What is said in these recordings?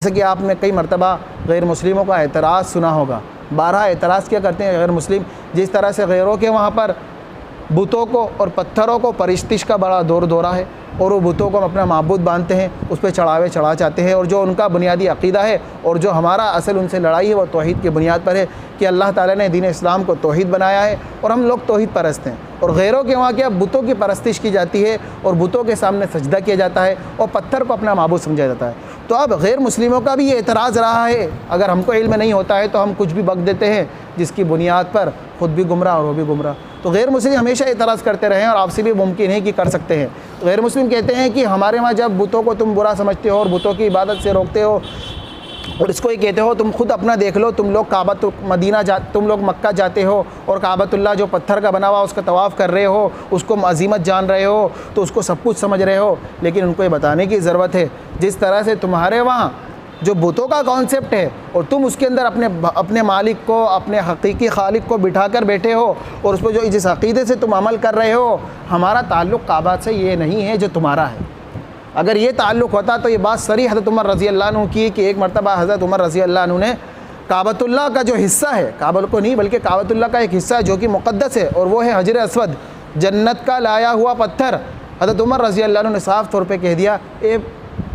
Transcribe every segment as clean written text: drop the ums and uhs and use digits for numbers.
जैसे कि आपने कई मरतबा गैर मुस्लिमों का एतराज़ सुना होगा। 12 एतराज़ क्या करते हैं गैर मुस्लिम, जिस तरह से गैरों के वहाँ पर बुतों को और पत्थरों को परिस्तिश का बड़ा दौर दौरा है और वो बुतों को अपना माबूद मानते हैं, उस पर चढ़ावे चढ़ा चाहते हैं। और जो उनका बुनियादी अक़ीदा है और जो हमारा असल उनसे लड़ाई है वो तौहीद की बुनियाद पर है कि अल्लाह ताला ने दीन इस्लाम को तौहीद बनाया है और हम लोग तौहीद परस्त हैं। और गैरों के वहाँ क्या बुतों की परस्तिश की जाती है और बुतों के सामने सजदा किया जाता है और पत्थर को अपना माबूद समझा जाता है। तो अब गैर मुस्लिमों का भी ये एतराज़ रहा है, अगर हमको इल्म नहीं होता है तो हम कुछ भी बक देते हैं जिसकी बुनियाद पर ख़ुद भी गुमराह और वो भी गुमराह। तो गैर मुस्लिम हमेशा एतराज़ करते रहे हैं और आपसे भी मुमकिन है कि कर सकते हैं। गैर मुस्लिम कहते हैं कि हमारे वहाँ जब बुतों को तुम बुरा समझते हो और बुतों की इबादत से रोकते हो और इसको ही कहते हो, तुम खुद अपना देख लो, तुम लोग तुम लोग मक्का जाते हो और काबतुल्लाह जो पत्थर का बना हुआ उसका तवाफ़ कर रहे हो, उसको अज़ीमत जान रहे हो, तो उसको सब कुछ समझ रहे हो। लेकिन उनको ये बताने की ज़रूरत है जिस तरह से तुम्हारे वहाँ जो बुतों का कॉन्सेप्ट है और तुम उसके अंदर अपने मालिक को, अपने हकीकी खालिक को बिठा कर बैठे हो और उस पर जो जिस अक़ीदे से तुम अमल कर रहे हो, हमारा ताल्लुक़ काबा से ये नहीं है जो तुम्हारा है। अगर ये ताल्लुक़ होता तो ये बात सरी हज़रत उमर रज़ी अल्लाह अन्हु की कि एक मरतबा हज़रत उमर रज़ी अल्लाह अन्हु ने काबतुल्लाह का जो हिस्सा है, काबा को नहीं बल्कि काबतुल्लाह का एक हिस्सा है जो कि मुक़द्दस है और वो है हजर अस्वद, जन्नत का लाया हुआ पत्थर। हज़रत उमर रज़ी अल्लाह अन्हु ने साफ़ तौर पे कह दिया, ए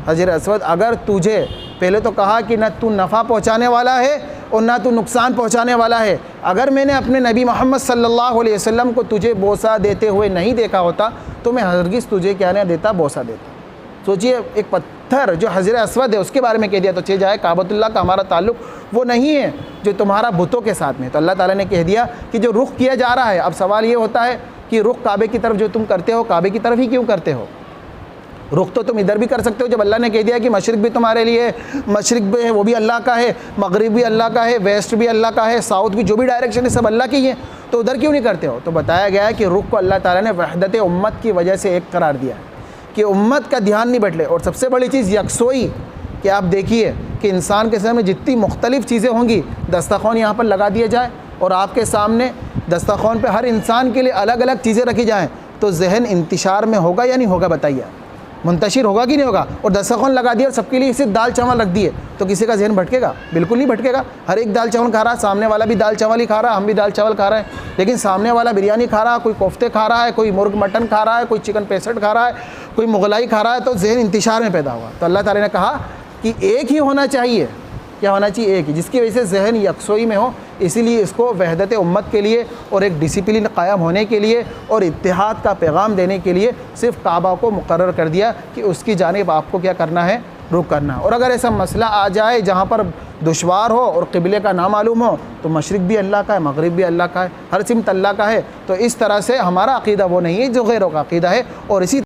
हजर अस्वद, अगर तुझे पहले तो कहा कि न तू नफ़ा पहुँचाने वाला है और ना तू नुकसान पहुँचाने वाला है, अगर मैंने अपने नबी मोहम्मद सल्लल्लाहु अलैहि वसल्लम को तुझे बोसा देते हुए नहीं देखा होता तो मैं हरगिज़ तुझे क्या नहीं देता, बोसा देता। सोचिए, एक पत्थर जो हजर अस्वद है उसके बारे में कह दिया तो चल जाए काबतुल्लाह का हमारा ताल्लुक़ वो नहीं है जो तुम्हारा बुतों के साथ में। तो अल्लाह ताला ने कह दिया कि जो रुख किया जा रहा है, अब सवाल ये होता है कि रुख काबे की तरफ जो तुम करते हो, काबे की तरफ ही क्यों करते हो? रुख तो तुम इधर भी कर सकते हो, जब अल्लाह ने कह दिया कि मशरिक़ भी तुम्हारे लिए, मशरिक़ भी है वो भी अल्लाह का है, मगरिब भी अल्लाह का है, वेस्ट भी अल्लाह का है, साउथ भी, जो भी डायरेक्शन है सब अल्लाह की है, तो उधर क्यों नहीं करते हो? तो बताया गया है कि रुख को अल्लाह ताला ने वहदत उम्मत की वजह से एक करार दिया है कि उम्मत का ध्यान नहीं बटले। और सबसे बड़ी चीज़ यकसोई, कि आप देखिए कि इंसान के सामने जितनी मुख्तलिफ़ चीज़ें होंगी, दस्तरख़्वान यहाँ पर लगा दिया जाए और आपके सामने दस्तरख़्वान पे हर इंसान के लिए अलग अलग चीज़ें रखी जाएँ, तो जहन इंतशार में होगा या नहीं होगा? बताइए, मुंतशिर होगा कि नहीं होगा? और दस्तरख़्वान लगा दिया और सबके लिए सिर्फ दाल चावल रख दिए तो किसी का जहन भटकेगा? बिल्कुल नहीं भटकेगा। हर एक दाल चावल खा रहा है, सामने वाला भी दाल चावल ही खा रहा है, हम भी दाल चावल खा रहे हैं, लेकिन सामने वाला बिरयानी खा रहा है, कोई कोफ्ते खा रहा है, कोई मुर्ग मटन खा रहा है, कोई चिकन पेसट खा रहा है, कोई मुगलाई खा रहा है, तो जहन इंतशार में पैदा हुआ। तो अल्लाह ताला ने कहा कि एक ही होना चाहिए। क्या होना चाहिए? एक ही, जिसकी वजह से जहन यकसोई में हो। इसीलिए इसको वहदत उम्मत के लिए और एक डिसिप्लिन कायम होने के लिए और इत्तिहाद का पैगाम देने के लिए सिर्फ़ काबा को मुकर्रर कर दिया कि उसकी जानिब आपको क्या करना है, रुख करना। और अगर ऐसा मसला आ जाए जहाँ पर दुश्वार हो और क़िबले का ना मालूम हो, तो मशरिक़ भी अल्लाह का है, मगरिब भी अल्लाह का है, हर सिमत अल्लाह का है। तो इस तरह से हमारा अक़ीदा वो नहीं है जो गैरों का अक़ीदा है। और इसी